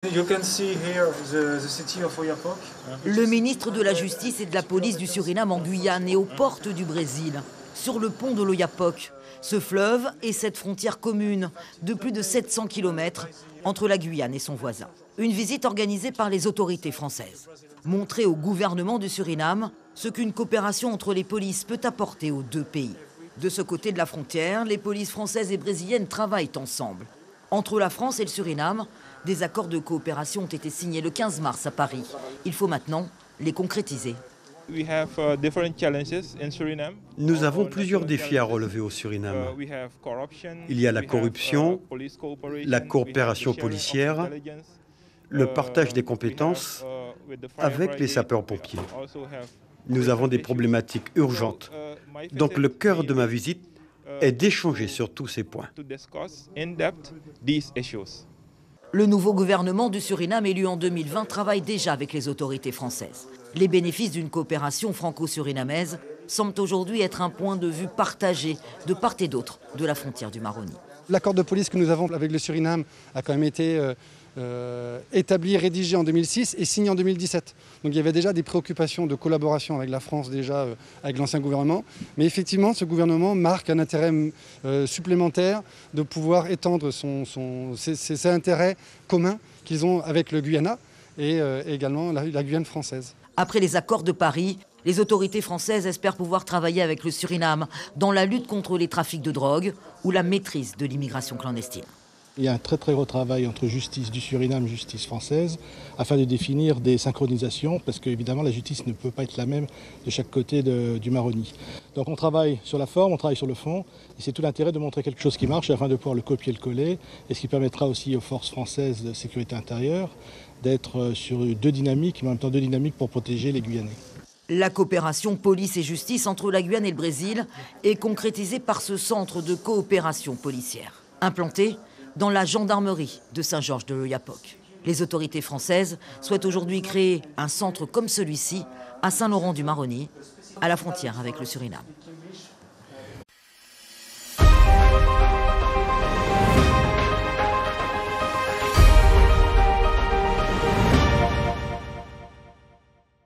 Le ministre de la Justice et de la Police du Suriname en Guyane est aux portes du Brésil, sur le pont de l'Oyapock. Ce fleuve est cette frontière commune de plus de 700 km entre la Guyane et son voisin. Une visite organisée par les autorités françaises. Montrer au gouvernement du Suriname ce qu'une coopération entre les polices peut apporter aux deux pays. De ce côté de la frontière, les polices françaises et brésiliennes travaillent ensemble. Entre la France et le Suriname, des accords de coopération ont été signés le 15 mars à Paris. Il faut maintenant les concrétiser. Nous avons plusieurs défis à relever au Suriname. Il y a la corruption, la coopération policière, le partage des compétences avec les sapeurs-pompiers. Nous avons des problématiques urgentes. Donc le cœur de ma visite est d'échanger sur tous ces points. Le nouveau gouvernement du Suriname élu en 2020 travaille déjà avec les autorités françaises. Les bénéfices d'une coopération franco-surinamaise semblent aujourd'hui être un point de vue partagé de part et d'autre de la frontière du Maroni. L'accord de police que nous avons avec le Suriname a quand même été établi, rédigé en 2006 et signé en 2017. Donc il y avait déjà des préoccupations de collaboration avec la France, déjà avec l'ancien gouvernement. Mais effectivement, ce gouvernement marque un intérêt supplémentaire de pouvoir étendre ses intérêts communs qu'ils ont avec le Guyana et également la Guyane française. Après les accords de Paris, les autorités françaises espèrent pouvoir travailler avec le Suriname dans la lutte contre les trafics de drogue ou la maîtrise de l'immigration clandestine. Il y a un très gros travail entre justice du Suriname et justice française afin de définir des synchronisations parce qu'évidemment la justice ne peut pas être la même de chaque côté du Maroni. Donc on travaille sur la forme, on travaille sur le fond et c'est tout l'intérêt de montrer quelque chose qui marche afin de pouvoir le copier et le coller et ce qui permettra aussi aux forces françaises de sécurité intérieure d'être sur deux dynamiques, mais en même temps deux dynamiques pour protéger les Guyanais. La coopération police et justice entre la Guyane et le Brésil est concrétisée par ce centre de coopération policière, implanté dans la gendarmerie de Saint-Georges de l'Oyapock. Les autorités françaises souhaitent aujourd'hui créer un centre comme celui-ci à Saint-Laurent-du-Maroni, à la frontière avec le Suriname.